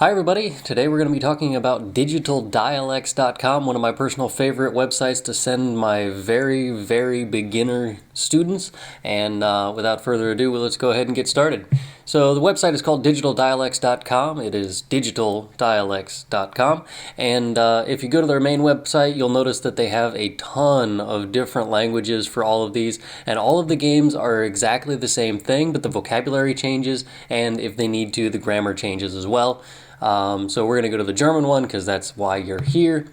Hi everybody, today we're going to be talking about digitaldialects.com, one of my personal favorite websites to send my very beginner students. And without further ado, let's go ahead and get started. So the website is called digitaldialects.com. It is digitaldialects.com. And if you go to their main website, you'll notice that they have a ton of different languages for all of these. And all of the games are exactly the same thing, but the vocabulary changes, and if they need to, the grammar changes as well. So we're going to go to the German one because that's why you're here.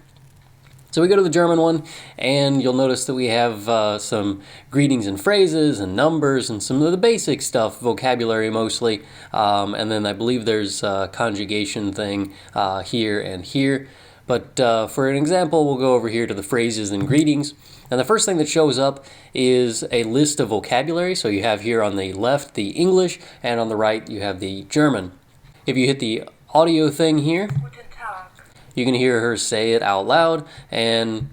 So we go to the German one, and you'll notice that we have some greetings and phrases and numbers and some of the basic stuff, vocabulary mostly. And then I believe there's a conjugation thing here and here. But for an example, we'll go over here to the phrases and greetings. And the first thing that shows up is a list of vocabulary. So you have here on the left the English, and on the right you have the German. If you hit the audio thing here, you can hear her say it out loud, and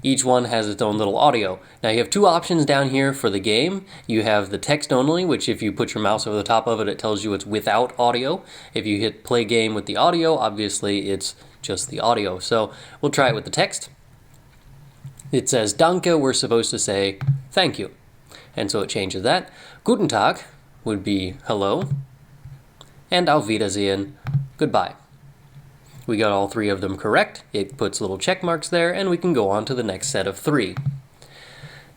each one has its own little audio. Now you have two options down here for the game. You have the text only, which if you put your mouse over the top of it, it tells you it's without audio. If you hit play game with the audio, obviously it's just the audio. So we'll try it with the text. It says Danke, we're supposed to say thank you. And so it changes that. Guten Tag would be hello. And Auf Wiedersehen, goodbye. We got all three of them correct. It puts little check marks there, and we can go on to the next set of three.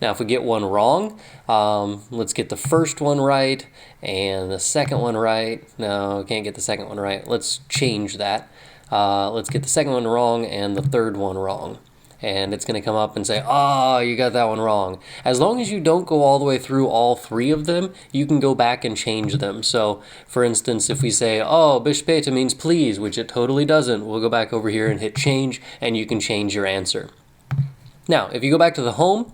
Now, if we get one wrong, let's get the first one right and the second one right. No, can't get the second one right. Let's change that. Let's get the second one wrong and the third one wrong. And it's going to come up and say, oh, you got that one wrong. As long as you don't go all the way through all three of them, you can go back and change them. So, for instance, if we say, oh, bis später means please, which it totally doesn't, we'll go back over here and hit change, and you can change your answer. Now, if you go back to the home,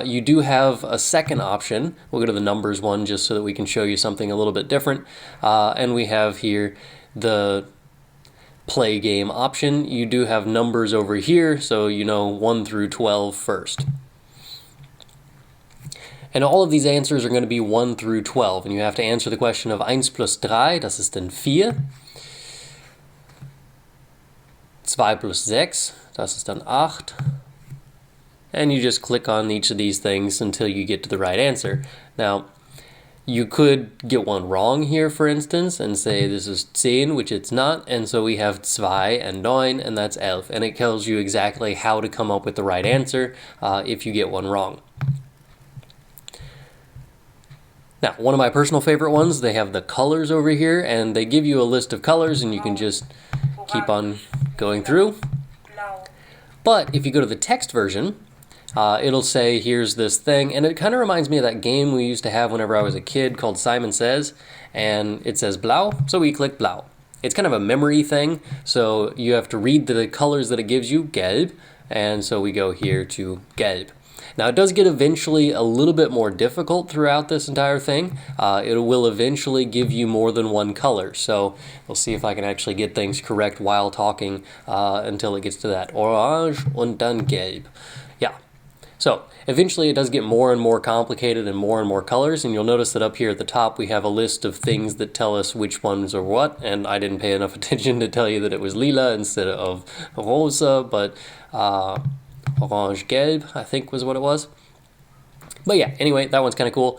you do have a second option. We'll go to the numbers one just so that we can show you something a little bit different. And we have here the play game option. You do have numbers over here, so you know 1 through 12 first. And all of these answers are going to be 1 through 12, and you have to answer the question of 1 plus 3, das ist dann 4. 2 plus 6, das ist dann 8. And you just click on each of these things until you get to the right answer. Now, you could get one wrong here, for instance, and say this is 10, which it's not, and so we have 2 and 9, and that's 11, and it tells you exactly how to come up with the right answer if you get one wrong. Now, one of my personal favorite ones, they have the colors over here, and they give you a list of colors, and you can just keep on going through. But if you go to the text version, it'll say, here's this thing, and it kind of reminds me of that game we used to have whenever I was a kid called Simon Says, and it says blau, so we click blau. It's kind of a memory thing, so you have to read the colors that it gives you, gelb, and so we go here to gelb. Now it does get eventually a little bit more difficult throughout this entire thing. It will eventually give you more than one color, so we'll see if I can actually get things correct while talking until it gets to that. Orange und dann gelb. Yeah. So eventually it does get more and more complicated and more colors, and you'll notice that up here at the top we have a list of things that tell us which ones are what, and I didn't pay enough attention to tell you that it was lila instead of rosa, but orange gelb I think was what it was. But yeah, anyway, that one's kind of cool.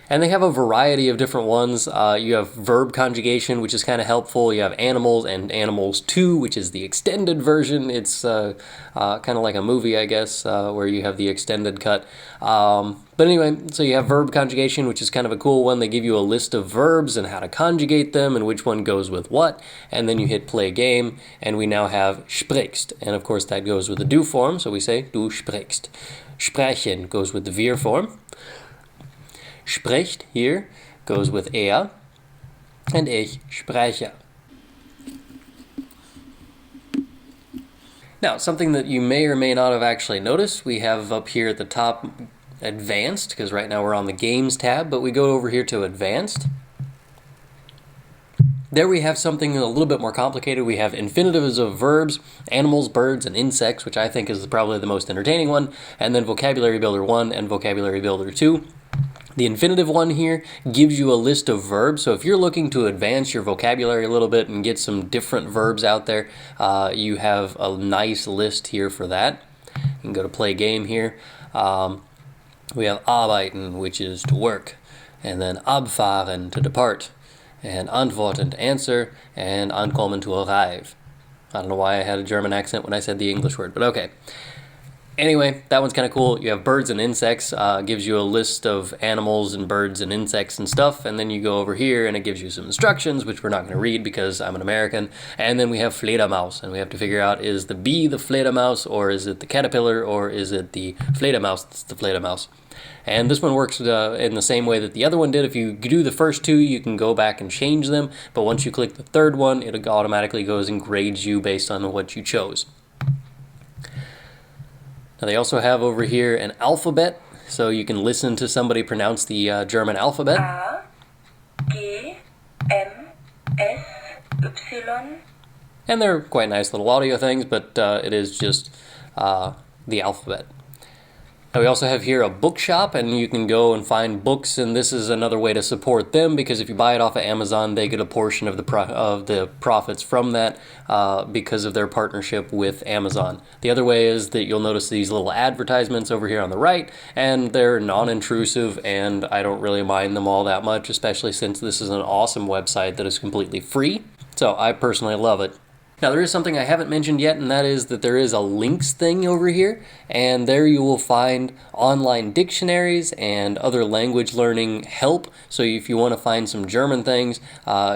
And they have a variety of different ones. You have verb conjugation, which is kind of helpful. You have animals and animals 2, which is the extended version. It's kind of like a movie, I guess, where you have the extended cut. But anyway, so you have verb conjugation, which is kind of a cool one. They give you a list of verbs and how to conjugate them and which one goes with what. And then you hit play game, and we now have sprichst. And of course, that goes with the do form, so we say du sprichst. Sprechen goes with the wir form. Spricht here goes with er, and ich spreche. Now, something that you may or may not have actually noticed, we have up here at the top advanced, because right now we're on the games tab, but we go over here to advanced. There we have something a little bit more complicated. We have infinitives of verbs, animals, birds, and insects, which I think is probably the most entertaining one, and then vocabulary builder 1 and vocabulary builder 2. The infinitive one here gives you a list of verbs. So if you're looking to advance your vocabulary a little bit and get some different verbs out there, you have a nice list here for that. You can go to play game here. We have arbeiten, which is to work, and then abfahren, to depart, and antworten, to answer, and ankommen, to arrive. I don't know why I had a German accent when I said the English word, but okay. Anyway, that one's kind of cool. You have birds and insects, gives you a list of animals and birds and insects and stuff, and then you go over here and it gives you some instructions, which we're not going to read because I'm an American. And then we have Fledermaus, and we have to figure out, is the bee the Fledermaus, or is it the caterpillar, or is it the Fledermaus that's the Fledermaus? And this one works in the same way that the other one did. If you do the first two, you can go back and change them, but once you click the third one, it automatically goes and grades you based on what you chose. Now they also have over here an alphabet, so you can listen to somebody pronounce the German alphabet. A, G, M, S, Y. And they're quite nice little audio things, but it is just the alphabet. Now we also have here a bookshop, and you can go and find books, and this is another way to support them, because if you buy it off of Amazon, they get a portion of the profits from that because of their partnership with Amazon. The other way is that you'll notice these little advertisements over here on the right, and they're non-intrusive, and I don't really mind them all that much, especially since this is an awesome website that is completely free. So I personally love it. Now there is something I haven't mentioned yet, and that is that there is a links thing over here, and there you will find online dictionaries and other language learning help. So if you want to find some German things,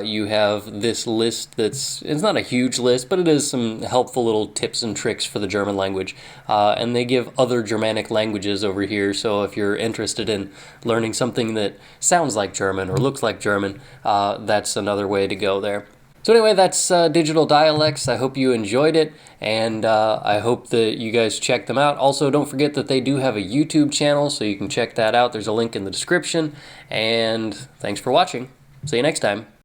you have this list it's not a huge list, but it is some helpful little tips and tricks for the German language. And they give other Germanic languages over here, so if you're interested in learning something that sounds like German or looks like German, that's another way to go there. So anyway, that's Digital Dialects. I hope you enjoyed it, and I hope that you guys check them out. Also, don't forget that they do have a YouTube channel, so you can check that out. There's a link in the description, and thanks for watching. See you next time.